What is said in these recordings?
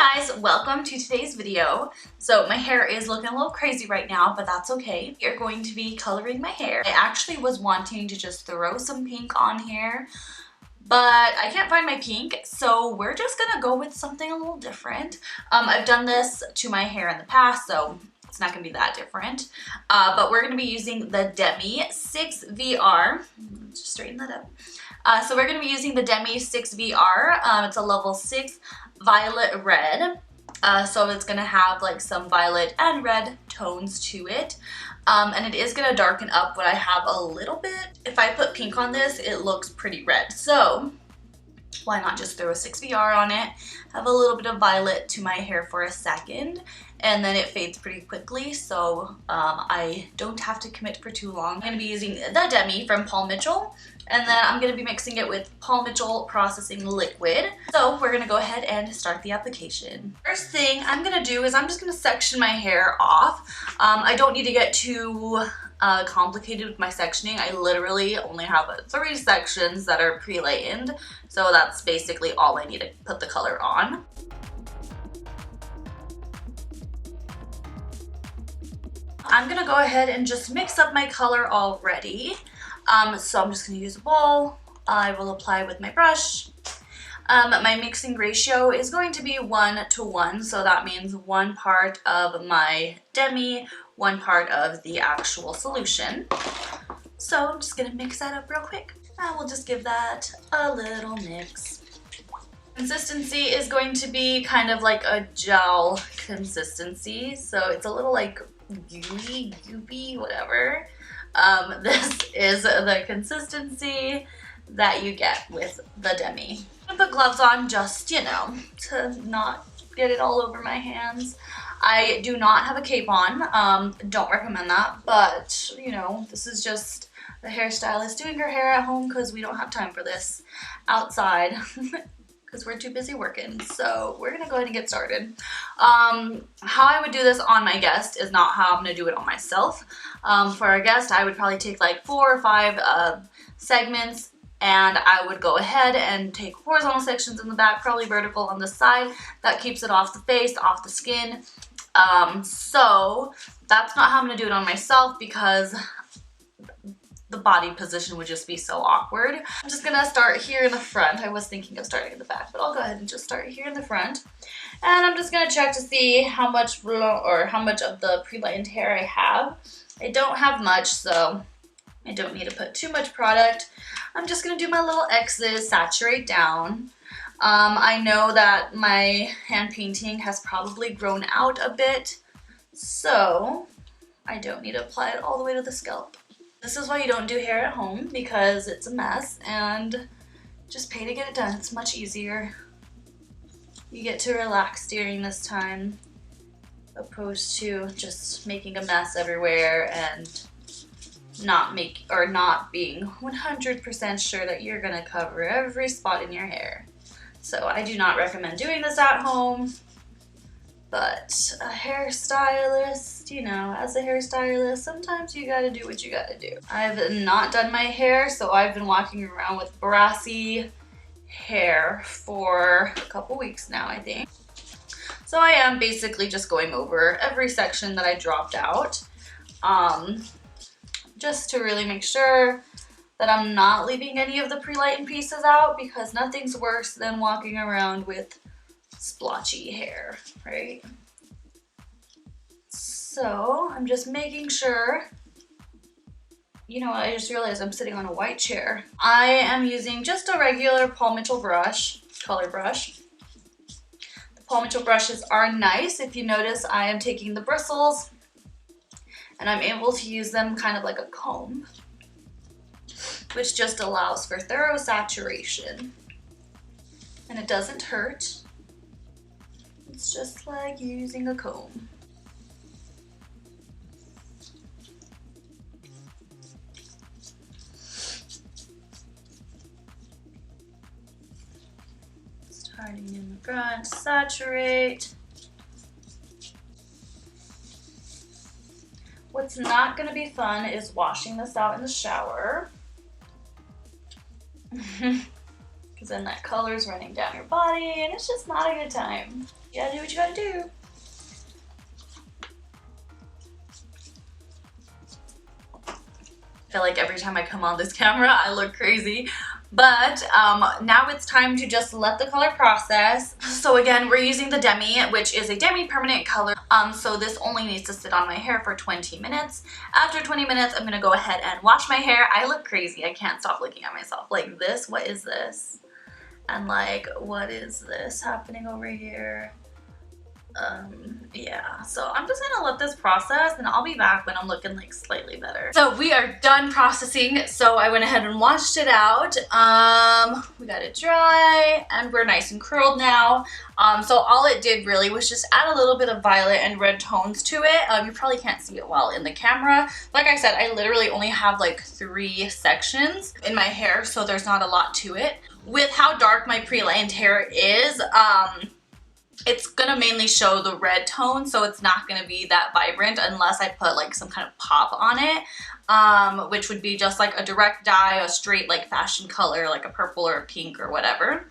Hey guys, welcome to today's video. So my hair is looking a little crazy right now, but that's okay. We're going to be coloring my hair. I actually was wanting to just throw some pink on here, but I can't find my pink, so we're just gonna go with something a little different. I've done this to my hair in the past, so it's not gonna be that different. But we're gonna be using the Demi 6VR. Just straighten that up. So we're gonna be using the Demi 6VR. It's a level 6 violet red. So it's gonna have like some violet and red tones to it. And it is gonna darken up what I have a little bit. If I put pink on this, it looks pretty red. So why not just throw a 6VR on it, have a little bit of violet to my hair for a second, and then it fades pretty quickly, so I don't have to commit for too long. I'm going to be using the Demi from Paul Mitchell, and then I'm going to be mixing it with Paul Mitchell Processing Liquid. So we're going to go ahead and start the application. First thing I'm going to do is I'm just going to section my hair off. I don't need to get too complicated with my sectioning. I literally only have 3 sections that are pre-lightened, so that's basically all I need to put the color on. I'm gonna go ahead and just mix up my color already. So I'm just gonna use a bowl. I will apply with my brush. My mixing ratio is going to be 1:1, so that means 1 part of my Demi, 1 part of the actual solution. So I'm just gonna mix that up real quick. I will just give that a little mix. Consistency is going to be kind of like a gel consistency, so it's a little like gooey, goopy, whatever. This is the consistency that you get with the Demi. I put gloves on just, you know, to not get it all over my hands. I do not have a cape on, don't recommend that, but you know, this is just the hairstylist doing her hair at home because we don't have time for this outside because we're too busy working. So we're gonna go ahead and get started. How I would do this on my guest is not how I'm gonna do it on myself. For a guest, I would probably take like 4 or 5 segments, and I would go ahead and take horizontal sections in the back, probably vertical on the side. That keeps it off the face, off the skin. So that's not how I'm gonna do it on myself because the body position would just be so awkward. I'm just gonna start here in the front. I was thinking of starting in the back, but I'll go ahead and just start here in the front. And I'm just gonna check to see how much of the pre-lightened hair I have. I don't have much, so I don't need to put too much product. I'm just gonna do my little X's, saturate down. I know that my hand painting has probably grown out a bit, so I don't need to apply it all the way to the scalp. This is why you don't do hair at home, because it's a mess, and just pay to get it done. It's much easier. You get to relax during this time, opposed to just making a mess everywhere and not being 100% sure that you're gonna cover every spot in your hair. So I do not recommend doing this at home, but a hairstylist, you know, as a hairstylist, sometimes you gotta do what you gotta do. I've not done my hair, so I've been walking around with brassy hair for a couple weeks now, I think. So I am basically just going over every section that I dropped out, just to really make sure that I'm not leaving any of the pre-lightened pieces out, because nothing's worse than walking around with splotchy hair, right? So I'm just making sure. You know, I just realized I'm sitting on a white chair. I am using just a regular Paul Mitchell brush, color brush. The Paul Mitchell brushes are nice. If you notice, I am taking the bristles and I'm able to use them kind of like a comb, which just allows for thorough saturation. And it doesn't hurt. It's just like using a comb. Starting in the front, saturate. What's not going to be fun is washing this out in the shower. Because because then that color's running down your body and it's just not a good time. You gotta do what you gotta do. I feel like every time I come on this camera, I look crazy. But now it's time to just let the color process. So again, we're using the Demi, which is a Demi permanent color. So this only needs to sit on my hair for 20 minutes. After 20 minutes, I'm gonna go ahead and wash my hair. I look crazy. I can't stop looking at myself. Like this, what is this? And like, what is this happening over here? Yeah, so I'm just gonna let this process and I'll be back when I'm looking like slightly better. So we are done processing, so I went ahead and washed it out. We got it dry and we're nice and curled now. So all it did really was just add a little bit of violet and red tones to it. You probably can't see it well in the camera. Like I said, I literally only have like 3 sections in my hair, so there's not a lot to it. With how dark my pre-lined hair is, it's gonna mainly show the red tone, so it's not gonna be that vibrant unless I put like some kind of pop on it, which would be just like a direct dye, a straight like fashion color, like a purple or a pink or whatever.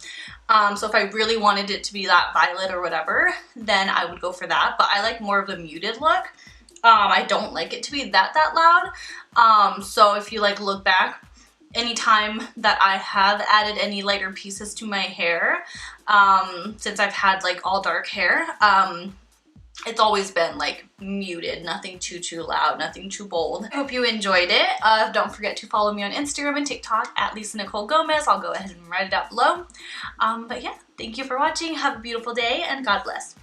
So if I really wanted it to be that violet or whatever, then I would go for that, but I like more of the muted look. I don't like it to be that loud. So if you like look back, anytime that I have added any lighter pieces to my hair, since I've had like all dark hair, it's always been like muted, nothing too loud, nothing too bold. I hope you enjoyed it. Don't forget to follow me on Instagram and TikTok at Lisa Nicole Gomez. I'll go ahead and write it down below. But yeah, thank you for watching. Have a beautiful day and God bless.